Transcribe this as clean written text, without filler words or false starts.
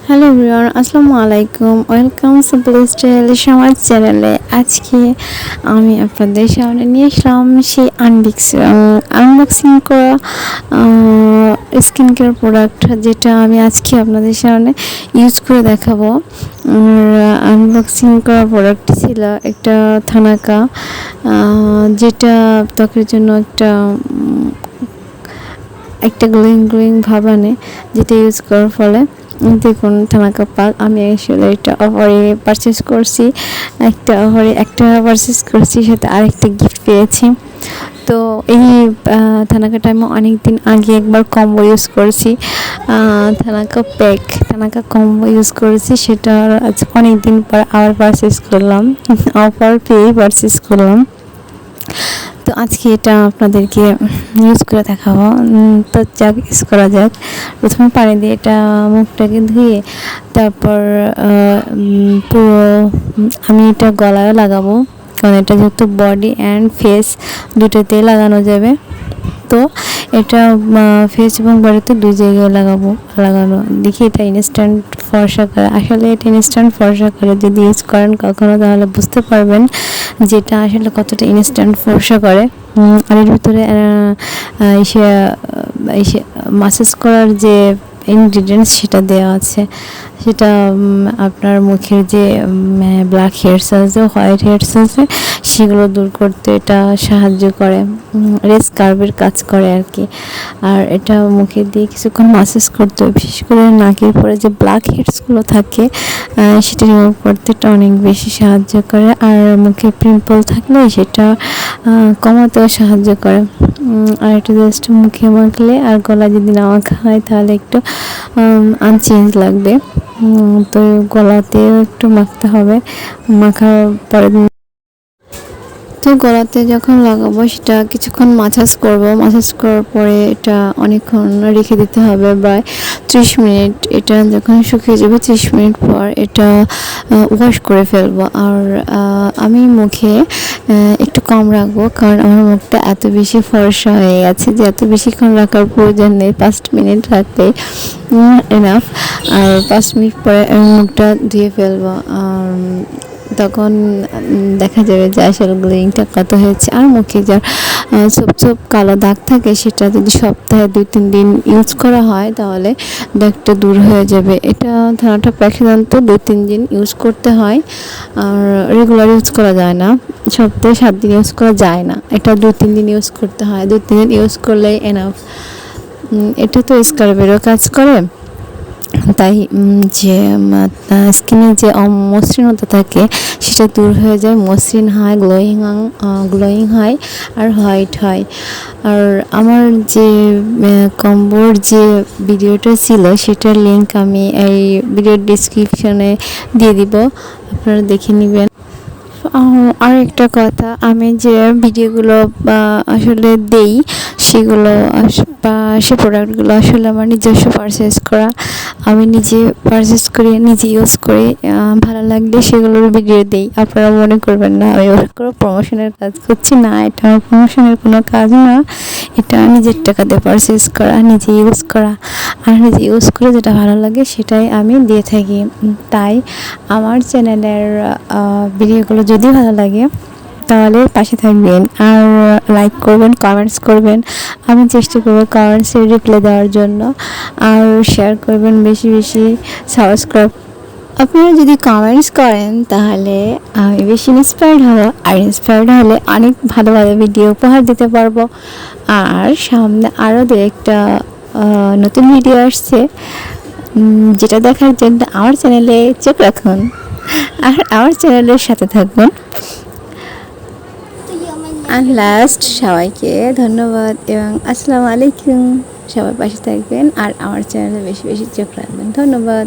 Hello everyone, আসসালামু আলাইকুম। Welcome simple style আমার চ্যানেলে। আজকে আমি আপনাদের সামনে নিয়ে আসলাম সেই আনবক্সিং করা স্কিন কেয়ার প্রোডাক্ট, যেটা আমি আজকে আপনাদের সামনে ইউজ করে দেখাবো। আনবক্সিং করা প্রোডাক্ট ছিল একটা থানাকা, যেটা ত্বকের জন্য একটা গ্লোয়িং ভাব আনে, যেটা ইউজ করার ফলে দেখুন থানাকা পাক। আমি আসলে এটা অফারে পারচেস করছি, একটা পারচেস করছি, সাথে আরেকটা গিফট পেয়েছি। তো এই থানাকাটা আমি অনেক দিন আগে একবার কম্বো ইউজ করেছি, থানাকা কম্বো ইউজ করেছি, সেটা আজ অনেক দিন পর আবার পারচেস করলাম, অফার পেয়ে পারচেস করলাম। তো আজকে এটা আপনাদেরকে ইউজ করে দেখাবো। তো যাক, ইউজ করা যাক। প্রথমে পানি দিয়ে এটা মুখটাকে ধুয়ে তারপর পুরো আমি এটা গলায়ও লাগাবো, কারণ এটা যেহেতু বডি অ্যান্ড ফেস দুটোতেই লাগানো যাবে। তো এটা ফেস এবং বডিতে দুই জায়গায় লাগানো দেখি এটা ইনস্ট্যান্ট ফর্সা করে। আসলে এটা ইনস্ট্যান্ট ফর্সা করে, যদি ইউজ করেন কখনো তাহলে বুঝতে পারবেন যেটা আসলে কতটা ইনস্ট্যান্ট ফর্সা করে। আর এর ভিতরে এসে মাসাজ করার যে ইনগ্রিডিয়েন্টস সেটা দেওয়া আছে, সেটা আপনার মুখের যে ব্ল্যাক হেয়ারস আছে, হোয়াইট হেয়ারস আছে, সেগুলো দূর করতে এটা সাহায্য করে, রেস কার্ভের কাজ করে আর কি। আর এটা মুখে দিয়ে কিছুক্ষণ মাসাজ করতে হবে, বিশেষ করে নাকের পরে যে ব্ল্যাক হেয়ারসগুলো থাকে সেটা রিমুভ করতে এটা অনেক বেশি সাহায্য করে। আর মুখে পিম্পল থাকলে সেটা কমাতেও সাহায্য করে। আর এটা জাস্ট মুখে মাখলে আর গলা যদি না মাখা হয় তাহলে একটু আনচেঞ্জ লাগবে। তো গলাতেও একটু মাখতে হবে, মাখার পরে তো গলাতে যখন লাগাবো সেটা কিছুক্ষণ মাসাজ করার পরে এটা অনেকক্ষণ রেখে দিতে হবে, প্রায় 30 মিনিট। এটা যখন শুকিয়ে যাবে 30 মিনিট পর এটা ওয়াশ করে ফেলবো। আর আমি মুখে একটু কম রাখবো, কারণ আমার মুখটা এত বেশি ফর্সা হয়ে গেছে যে এত বেশিক্ষণ রাখার প্রয়োজন নেই, 5 মিনিট রাখলেই এনাফ। আর 5 মিনিট পরে আমি মুখটা ধুয়ে ফেলবো, আর তখন দেখা যাবে যে আসলে গ্লোয়িংটা কত হয়েছে। আর মুখে যার ছোপ কালো দাগ থাকে সেটা যদি সপ্তাহে 2-3 দিন ইউজ করা হয় তাহলে দাগটা দূর হয়ে যাবে। এটা থানাটা সাধারণত 2-3 দিন ইউজ করতে হয়, আর রেগুলার ইউজ করা যায় না, সপ্তাহে 7 দিন ইউজ করা যায় না, এটা 2-3 দিন ইউজ করতে হয়। 2-3 দিন ইউজ করলেই এনাফ। এটা তো স্কার্বেরও কাজ করে, তাই যে স্কিনে যে অমসৃণতা থাকে সেটা দূর হয়ে যায়, মসৃণ হয়, গ্লোয়িং হয় আর হোয়াইট হয়। আর আমার যে কম্বোর যে ভিডিওটা ছিল সেটার লিংক আমি এই ভিডিওর ডিসক্রিপশনে দিয়ে দিব, আপনারা দেখে নেবেন। আর একটা কথা, আমি যে ভিডিওগুলো আসলে দেই সেগুলো বা সে প্রোডাক্টগুলো আসলে আমার নিজস্ব পারচেস করা, আমি নিজে পারচেস করি, নিজে ইউজ করি, ভালো লাগলে সেগুলোর ভিডিও দেই। আপনারা মনে করবেন না আমি ওর কোনো প্রমোশনের কাজ করছি, না, এটা আমার প্রমোশনের কোনো কাজ না, এটা নিজের টাকা দিয়ে পারচেস করা, নিজে ইউজ করা, আর নিজে ইউজ করে যেটা ভালো লাগে সেটাই আমি দিয়ে থাকি। তাই আমার চ্যানেলের ভিডিওগুলো যদি ভালো লাগে তাহলে পাশে থাকবেন, আর লাইক করবেন, কমেন্টস করবেন, আমি চেষ্টা করবো কমেন্টসের রিপ্লাই দেওয়ার জন্য, আর শেয়ার করবেন বেশি বেশি, সাবস্ক্রাইব। আপনারা যদি কমেন্টস করেন তাহলে আমি বেশি ইন্সপায়ার্ড হব, আর ইন্সপায়ার্ড হলে অনেক ভালো ভালো ভিডিও উপহার দিতে পারবো। আর সামনে আরও একটা নতুন ভিডিও আসছে, যেটা দেখার জন্য আমার চ্যানেলে চোখ রাখুন আর আমার চ্যানেলের সাথে থাকুন। আর লাস্ট সবাইকে ধন্যবাদ এবং আসসালামু আলাইকুম। সবাই পাশে থাকবেন আর আমার চ্যানেলে বেশি বেশি চোখ রাখবেন। ধন্যবাদ।